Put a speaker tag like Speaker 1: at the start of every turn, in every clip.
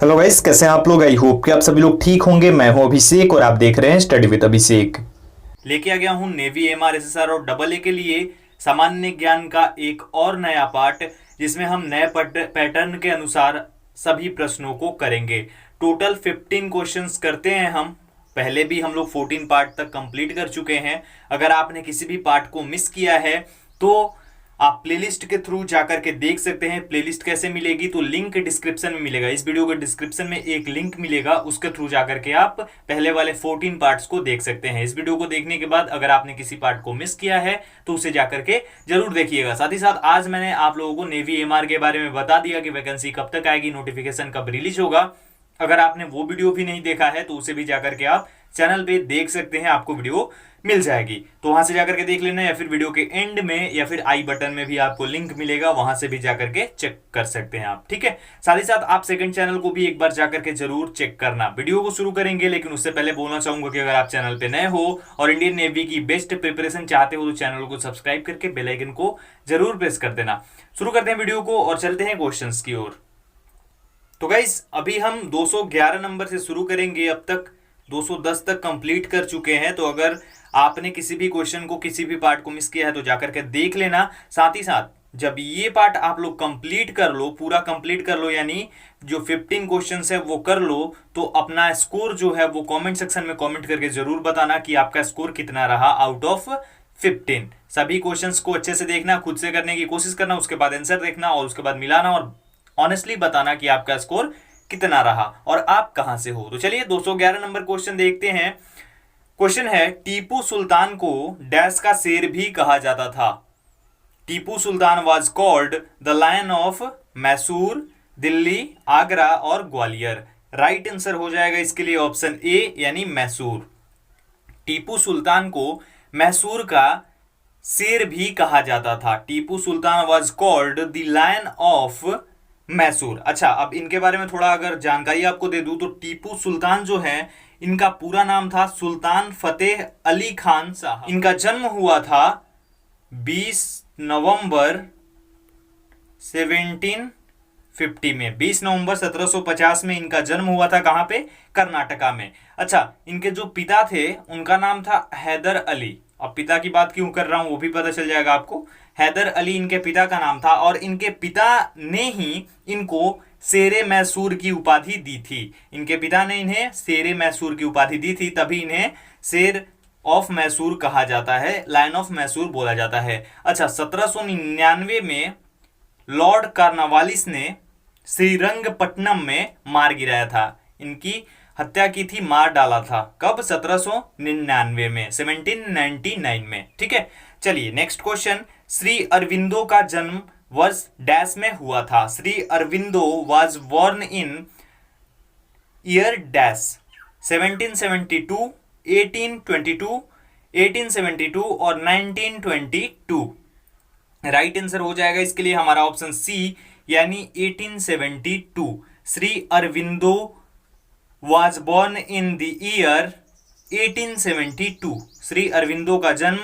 Speaker 1: Hello guys, कैसे हैं आप लोग। आई होप कि आप सभी लोग ठीक होंगे। मैं हूं अभिषेक और आप देख रहे हैं स्टडी विद अभिषेक।
Speaker 2: लेके आ गया हूं नेवी एमआर एसएसआर और डबल ए के लिए सामान्य ज्ञान का एक और नया पार्ट, जिसमें हम नए पैटर्न के अनुसार सभी प्रश्नों को करेंगे। टोटल 15 क्वेश्चंस करते हैं हम। पहले भी हम लोग 14 पार्ट तक कंप्लीट कर चुके हैं। अगर आपने किसी भी पार्ट को मिस किया है तो आप प्लेलिस्ट के थ्रू जाकर के देख सकते हैं। प्लेलिस्ट कैसे मिलेगी, तो लिंक डिस्क्रिप्शन में मिलेगा। इस वीडियो के डिस्क्रिप्शन में एक लिंक मिलेगा, उसके थ्रू जाकर के आप पहले वाले 14 पार्ट्स को देख सकते हैं। इस वीडियो को देखने के बाद अगर आपने किसी पार्ट को मिस किया है तो उसे जाकर के जरूर देखिएगा। साथ ही साथ आज मैंने आप लोगों को नेवी एमआर के बारे में बता दिया कि वैकेंसी कब तक आएगी, नोटिफिकेशन कब रिलीज होगा। अगर आपने वो वीडियो भी नहीं देखा है तो उसे भी जाकर के आप चैनल पे देख सकते हैं, आपको वीडियो मिल जाएगी। तो वहां से जाकर के देख लेना, या फिर वीडियो के एंड में या फिर आई बटन में भी आपको लिंक मिलेगा, वहां से भी जाकर के चेक कर सकते हैं आप। ठीक है, साथ ही साथ आप सेकंड चैनल को भी एक बार जाकर के जरूर चेक करना। वीडियो को शुरू करेंगे, लेकिन उससे पहले बोलना चाहूंगा कि अगर आप चैनल पे नए हो और इंडियन नेवी की बेस्ट प्रिपरेशन चाहते हो तो चैनल को सब्सक्राइब करके बेल आइकन को जरूर प्रेस कर देना। शुरू करते हैं वीडियो को और चलते हैं क्वेश्चन की ओर। तो गाइस, अभी हम 211 नंबर से शुरू करेंगे। अब तक 210 तक कंप्लीट कर चुके हैं। तो अगर आपने किसी भी क्वेश्चन को, किसी भी पार्ट को मिस किया है तो जाकर के देख लेना। साथ ही साथ जब ये पार्ट आप लोग कंप्लीट कर लो, पूरा कंप्लीट कर लो, यानी जो 15 क्वेश्चंस है वो कर लो, तो अपना स्कोर जो है वो कमेंट सेक्शन में कमेंट करके जरूर बताना कि आपका स्कोर कितना रहा आउट ऑफ 15। सभी क्वेश्चंस को अच्छे से देखना, खुद से करने की कोशिश करना, उसके बाद आंसर देखना और उसके बाद मिलाना और ऑनेस्टली बताना कि आपका स्कोर कितना रहा और आप कहां से हो। तो चलिए 211 नंबर क्वेश्चन देखते हैं। क्वेश्चन है, टीपू सुल्तान को डैश का शेर भी कहा जाता था। Tipu Sultan was called the lion of Mysore, Delhi, Agra और ग्वालियर। राइट आंसर हो जाएगा इसके लिए ऑप्शन ए, यानी मैसूर। टीपू सुल्तान को मैसूर का शेर भी कहा जाता था। Tipu Sultan was called the lion of Mysore. अच्छा, अब इनके बारे में थोड़ा अगर जानकारी आपको दे दूं तो टीपू सुल्तान जो है, इनका पूरा नाम था सुल्तान फतेह अली खान साहब। इनका जन्म हुआ था 20 नवंबर 1750 में। 20 नवंबर 1750 में इनका जन्म हुआ था। कहां पे? कर्नाटका में। अच्छा, इनके जो पिता थे उनका नाम था हैदर अली। अब पिता की बात क्यों कर रहा हूं वो भी पता चल जाएगा आपको। हैदर अली इनके पिता का नाम था और इनके पिता ने ही इनको शेरे मैसूर की उपाधि दी थी। इनके पिता ने इन्हें शेरे मैसूर की उपाधि दी थी, तभी इन्हें शेर ऑफ मैसूर कहा जाता है, लायन ऑफ मैसूर बोला जाता है। अच्छा, 1799 में लॉर्ड कार्नवालिस ने श्रीरंगपट्टनम में मार गिराया था। इनकी हत्या की थी, मार डाला था। कब? 1799 में, 1799 में। ठीक है, चलिए नेक्स्ट क्वेश्चन। श्री अरविंदो का जन्म वर्ष डैश में हुआ था। Shri Aurobindo was born in year dash. 1772, 1822, 1872 और 1922। राइट आंसर हो जाएगा इसके लिए हमारा ऑप्शन सी, यानी 1872। Shri Aurobindo was born in the year 1872। Shri Aurobindo का जन्म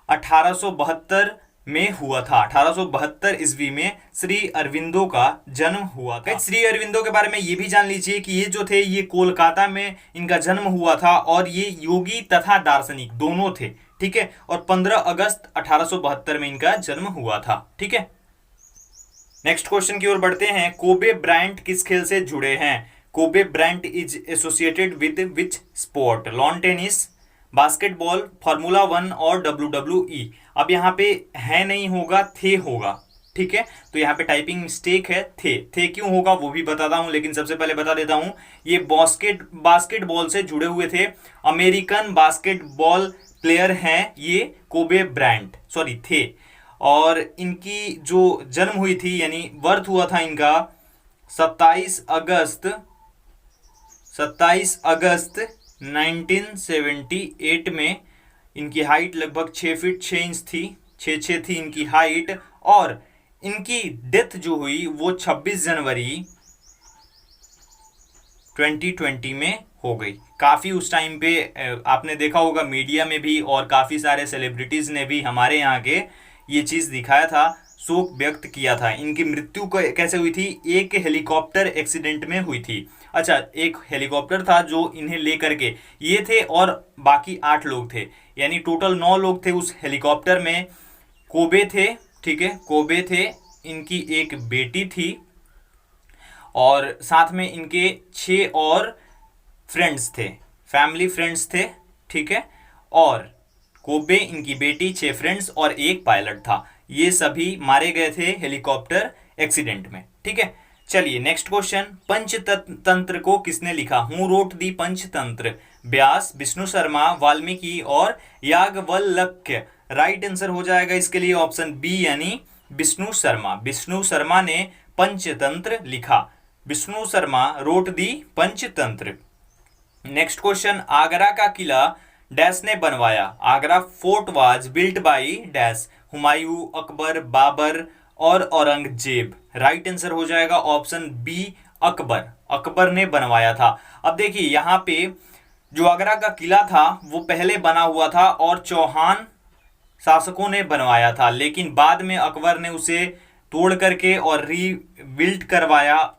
Speaker 2: 1872 में हुआ था। 1872 ईस्वी में श्री अरविंदो का जन्म हुआ था। श्री अरविंदो के बारे में ये भी जान लीजिए कि ये जो थे, ये कोलकाता में इनका जन्म हुआ था और ये योगी तथा दार्शनिक दोनों थे। ठीक है, और 15 अगस्त 1872 में इनका जन्म हुआ था। ठीक है, नेक्स्ट क्वेश्चन की ओर बढ़ते हैं। कोबे ब्रायंट किस खेल से जुड़े हैं? Kobe Bryant is associated with which sport? Lawn tennis, basketball, formula 1 और WWE। अब यहाँ पे है नहीं होगा, थे होगा। ठीक है, तो यहाँ पे टाइपिंग मिस्टेक है, थे क्यों होगा वो भी बताता हूं, लेकिन सबसे पहले बता देता हूं, ये बास्केटबॉल से जुड़े हुए थे। अमेरिकन बास्केटबॉल प्लेयर हैं ये कोबे ब्रायंट, सॉरी थे। और इनकी जो जन्म हुई थी, यानी बर्थ हुआ था इनका 27 अगस्त 1978 में। इनकी हाइट लगभग 6 फीट 6 इंच थी, 6 थी इनकी हाइट। और इनकी डेथ जो हुई वो 26 जनवरी 2020 में हो गई। काफ़ी उस टाइम पे आपने देखा होगा मीडिया में भी, और काफ़ी सारे सेलिब्रिटीज़ ने भी हमारे यहाँ के ये चीज़ दिखाया था, शोक व्यक्त किया था। इनकी मृत्यु कैसे हुई थी? एक हेलीकॉप्टर एक्सीडेंट में हुई थी। अच्छा, एक हेलीकॉप्टर था जो इन्हें लेकर के ये थे और बाकी 8 लोग थे, यानी टोटल 9 लोग थे उस हेलीकॉप्टर में। कोबे थे, ठीक है, कोबे थे, इनकी एक बेटी थी और साथ में इनके 6 और फ्रेंड्स थे, फैमिली फ्रेंड्स थे, ठीक है। और कोबे, इनकी बेटी, 6 फ्रेंड्स और एक पायलट था। ये सभी मारे गए थे हेलीकॉप्टर एक्सीडेंट में, ठीक है। चलिए नेक्स्ट क्वेश्चन, पंचतंत्र को किसने लिखा? Who wrote the Panchatantra? व्यास, विष्णु शर्मा, वाल्मीकि और याज्ञवल्क्य। राइट आंसर हो जाएगा इसके लिए ऑप्शन बी, यानी विष्णु शर्मा। विष्णु शर्मा ने पंचतंत्र लिखा। Vishnu Sharma wrote the Panchatantra. Next question, Agra का किला डैश ने बनवाया? Agra fort was built by dash? Humayun, Akbar, Babur और औरंगजेब। राइट आंसर हो जाएगा ऑप्शन बी, अकबर। अकबर ने बनवाया था। अब देखिए यहाँ पे जो आगरा का किला था वो पहले बना हुआ था और चौहान शासकों ने बनवाया था, लेकिन बाद में अकबर ने उसे तोड़ करके और रीबिल्ड करवाया।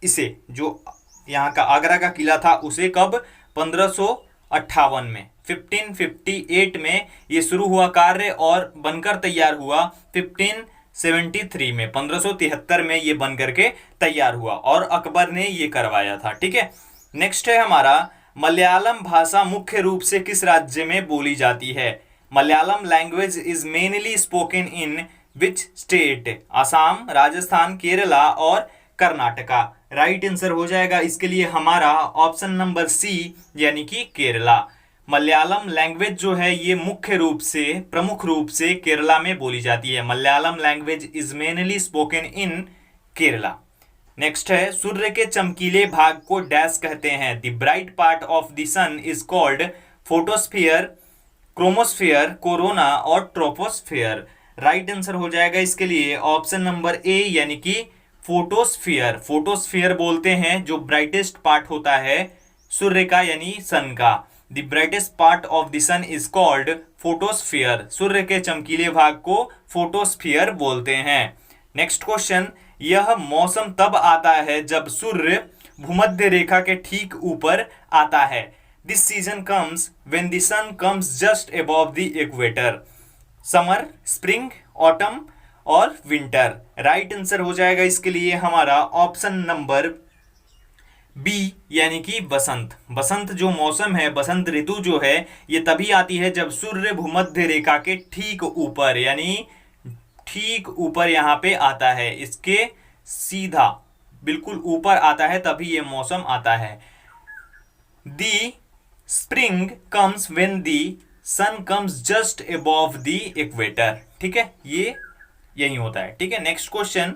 Speaker 2: इसे जो यहाँ का आगरा का किला था उसे कब? 1558 में, 1558 में ये शुरू हुआ कार्य और बनकर तैयार हुआ 1573 में, 1573 में ये बन करके तैयार हुआ और अकबर ने ये करवाया था, ठीक है। नेक्स्ट है हमारा, मलयालम भाषा मुख्य रूप से किस राज्य में बोली जाती है? Malayalam language is mainly spoken in which state? Assam, Rajasthan, Kerala और कर्नाटका। राइट आंसर हो जाएगा इसके लिए हमारा ऑप्शन नंबर सी, यानी कि केरला। मलयालम लैंग्वेज जो है ये मुख्य रूप से, प्रमुख रूप से केरला में बोली जाती है। Malayalam language is mainly spoken in Kerala. Next है, सूर्य के चमकीले भाग को डैश कहते हैं? The bright part of the sun is called photosphere, chromosphere, corona और ट्रोपोस्फीयर। राइट आंसर हो जाएगा इसके लिए ऑप्शन नंबर ए, यानी कि फोटोस्फीयर। फोटोस्फीयर बोलते हैं जो ब्राइटेस्ट पार्ट होता है सूर्य का, यानी सन का। The brightest part of the sun is called photosphere. सूर्य के चमकीले भाग को फोटोस्फीयर बोलते हैं। नेक्स्ट क्वेश्चन, यह मौसम तब आता है जब सूर्य भूमध्य रेखा के ठीक ऊपर आता है। This season comes when the sun comes just above the equator. Summer, spring, autumn और विंटर। राइट आंसर हो जाएगा इसके लिए हमारा ऑप्शन नंबर बी, यानी कि बसंत। बसंत जो मौसम है, बसंत ऋतु जो है, ये तभी आती है जब सूर्य भूमध्य रेखा के ठीक ऊपर, यानी ठीक ऊपर यहाँ पे आता है, इसके सीधा बिल्कुल ऊपर आता है, तभी ये मौसम आता है। The spring comes when the sun comes just above the equator, ठीक है, ये यही होता है, ठीक है। नेक्स्ट क्वेश्चन,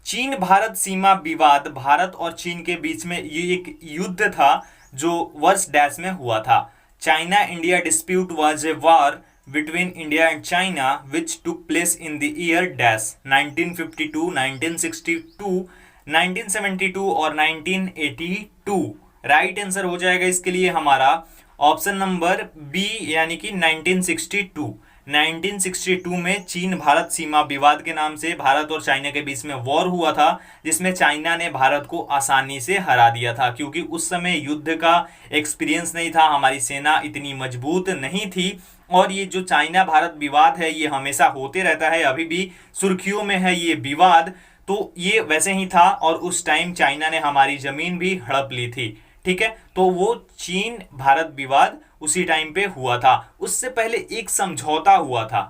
Speaker 2: चीन भारत सीमा विवाद भारत और चीन के बीच में ये एक युद्ध था जो वर्ष डैश में हुआ था। China India dispute was a war between India and China which took place in the year dash? 1952, 1962, 1972 और 1982। राइट आंसर हो जाएगा इसके लिए हमारा ऑप्शन नंबर बी, यानी कि 1962। 1962 में चीन भारत सीमा विवाद के नाम से भारत और चाइना के बीच में वॉर हुआ था, जिसमें चाइना ने भारत को आसानी से हरा दिया था, क्योंकि उस समय युद्ध का एक्सपीरियंस नहीं था, हमारी सेना इतनी मजबूत नहीं थी। और ये जो चाइना भारत विवाद है ये हमेशा होते रहता है, अभी भी सुर्खियों में है ये विवाद। तो ये वैसे ही था और उस टाइम चाइना ने हमारी जमीन भी हड़प ली थी, ठीक है। तो वो चीन भारत विवाद उसी टाइम पे हुआ था। उससे पहले एक समझौता हुआ था।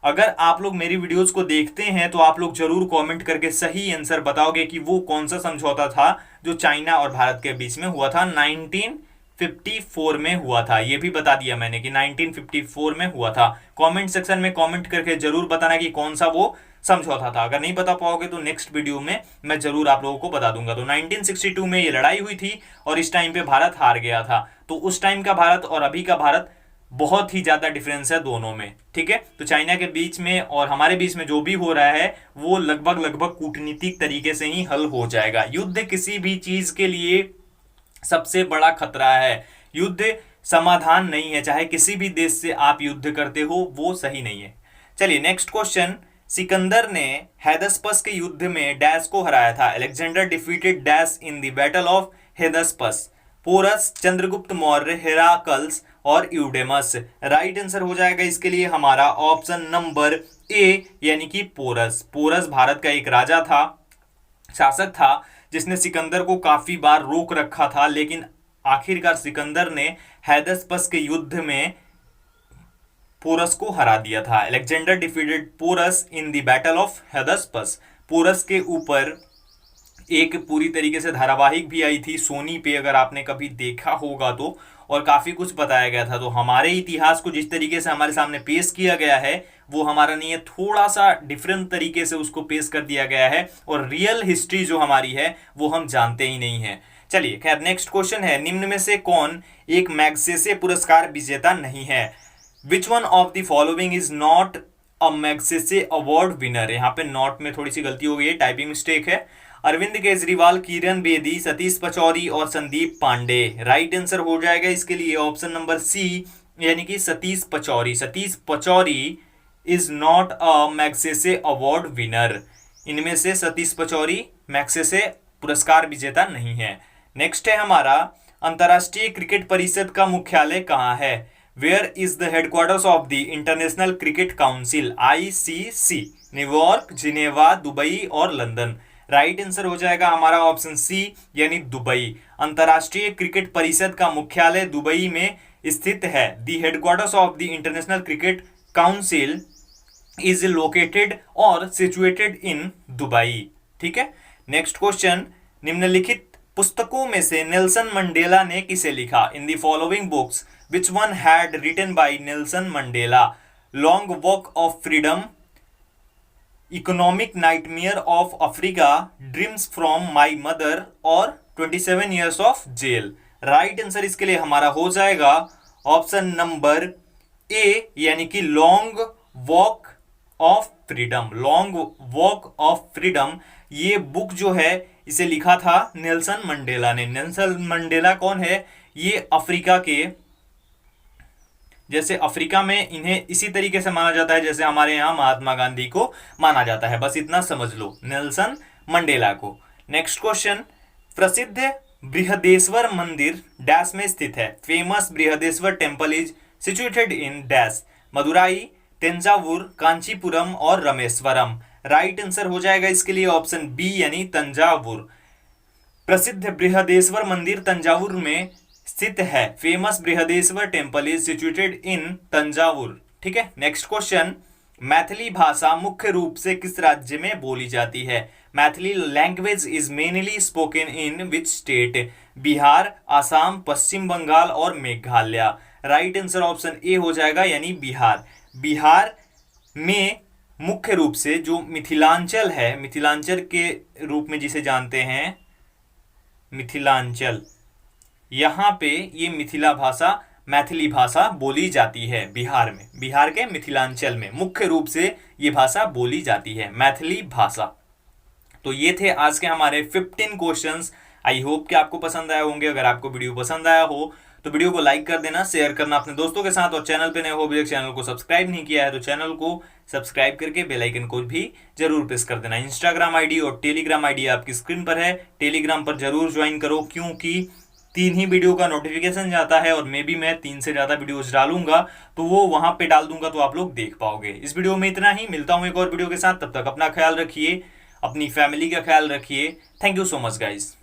Speaker 2: अगर आप लोग मेरी वीडियोस को देखते हैं तो आप लोग जरूर कमेंट करके सही आंसर बताओगे कि वो कौन सा समझौता था जो चाइना और भारत के बीच में हुआ था। 1954 में हुआ था, ये भी बता दिया मैंने कि 1954 में हुआ था। कमेंट सेक्शन में कमेंट करके जरूर बताना कि कौन सा वो समझौता था। अगर नहीं बता पाओगे तो नेक्स्ट वीडियो में मैं जरूर आप लोगों को बता दूंगा। तो 1962 में ये लड़ाई हुई थी और इस टाइम पे भारत हार गया था। तो उस टाइम का भारत और अभी का भारत बहुत ही ज्यादा डिफरेंस है दोनों में, ठीक है। तो चाइना के बीच में और हमारे बीच में जो भी हो रहा है वो लगभग कूटनीतिक तरीके से ही हल हो जाएगा। युद्ध किसी भी चीज के लिए सबसे बड़ा खतरा है। युद्ध समाधान नहीं है, चाहे किसी भी देश से आप युद्ध करते हो वो सही नहीं है। चलिए नेक्स्ट क्वेश्चन, सिकंदर ने हेदस्पस के युद्ध में डैश को हराया था? Alexander defeated dash in the battle of Hydaspes? Porus, Chandragupta Maurya, Heracles और यूडेमस। राइट आंसर हो जाएगा इसके लिए हमारा ऑप्शन नंबर ए यानी कि पोरस। पोरस भारत का एक राजा था, शासक था, जिसने सिकंदर को काफी बार रोक रखा था, लेकिन आखिरकार सिकंदर ने हेदस्पस के युद्ध में पोरस को हरा दिया था। Alexander defeated Porus in the battle of Hydaspes. Porus के ऊपर एक पूरी तरीके से धारावाहिक भी आई थी सोनी पे, अगर आपने कभी देखा होगा तो, और काफी कुछ बताया गया था। तो हमारे इतिहास को जिस तरीके से हमारे सामने पेश किया गया है वो हमारा नहीं है, थोड़ा सा डिफरेंट तरीके से उसको पेश कर दिया गया है, और रियल हिस्ट्री जो हमारी है वो हम जानते ही नहीं है। चलिए खैर, नेक्स्ट क्वेश्चन है, निम्न में से कौन एक मैग्सेसे पुरस्कार विजेता नहीं है? Which one of the following is not a Magsaysay award winner? यहाँ पे नॉट में थोड़ी सी गलती हो गई है, टाइपिंग मिस्टेक है। अरविंद केजरीवाल, किरण बेदी, सतीश पचौरी और संदीप पांडे। राइट आंसर हो जाएगा इसके लिए ऑप्शन नंबर सी यानी कि Satish Pachauri. Satish Pachauri is not a Magsaysay award winner. इनमें से सतीश पचौरी मैग्सेसे पुरस्कार विजेता नहीं है। नेक्स्ट है हमारा, अंतर्राष्ट्रीय क्रिकेट परिषद का मुख्यालय कहाँ है? Where is the headquarters of the international cricket council? ICC? New York, Geneva, Dubai और लंदन। राइट आंसर हो जाएगा हमारा ऑप्शन सी यानी दुबई। अंतर्राष्ट्रीय क्रिकेट परिषद का मुख्यालय दुबई में स्थित है। The headquarters of the international cricket council is located और सिचुएटेड इन दुबई। ठीक है। नेक्स्ट क्वेश्चन, निम्नलिखित पुस्तकों में से नेल्सन मंडेला ने किसे लिखा? In the following books which one had written by Nelson Mandela? Long walk of freedom, economic nightmare of Africa, dreams from my mother और 27 years of jail. Right answer इसके लिए हमारा हो जाएगा ऑप्शन नंबर ए यानी कि long walk of freedom. Long walk of freedom ये book जो है इसे लिखा था नेल्सन मंडेला ने। नेल्सन मंडेला कौन है? ये अफ्रीका के, जैसे अफ्रीका में इन्हें इसी तरीके से माना जाता है जैसे हमारे यहाँ महात्मा गांधी को माना जाता है, बस इतना समझ लो नेल्सन मंडेला को। नेक्स्ट क्वेश्चन, प्रसिद्ध बृहदेश्वर मंदिर डैश में स्थित है? Famous Brihadeeswara temple is situated in dash? Madurai, Thanjavur, Kanchipuram और रामेश्वरम। राइट आंसर हो जाएगा इसके लिए ऑप्शन बी यानी तंजावुर। प्रसिद्ध बृहदेश्वर मंदिर तंजावुर में स्थित है। Famous Brihadeeswara temple is situated in Thanjavur. ठीक है। नेक्स्ट क्वेश्चन, मैथिली भाषा मुख्य रूप से किस राज्य में बोली जाती है? Maithili language is mainly spoken in which state? Bihar, Assam, Paschim Bangal और Meghalaya. Right answer option A हो जाएगा यानी बिहार। बिहार में मुख्य रूप से जो मिथिलांचल है, मिथिलांचल के रूप में जिसे जानते हैं मिथिलांचल, यहाँ पे ये मिथिला भाषा, मैथिली भाषा बोली जाती है बिहार में। बिहार के मिथिलांचल में मुख्य रूप से ये भाषा बोली जाती है, मैथिली भाषा। तो ये थे आज के हमारे 15 क्वेश्चंस। आई होप कि आपको पसंद आए होंगे। अगर आपको वीडियो पसंद आया हो तो वीडियो को लाइक कर देना, शेयर करना अपने दोस्तों के साथ, और चैनल पे नए हो अभी तक चैनल को सब्सक्राइब नहीं किया है तो चैनल को सब्सक्राइब करके बेल आइकन को भी जरूर प्रेस कर देना। इंस्टाग्राम आईडी और टेलीग्राम आईडी आपकी स्क्रीन पर है, टेलीग्राम पर जरूर ज्वाइन करो, क्योंकि 3 ही वीडियो का नोटिफिकेशन जाता है, और मैं 3 से ज्यादा वीडियोस डालूंगा तो वो वहां पे डाल दूंगा तो आप लोग देख पाओगे। इस वीडियो में इतना ही, मिलता हूं एक और वीडियो के साथ। तब तक अपना ख्याल रखिए, अपनी फैमिली का ख्याल रखिए। Thank you so much guys.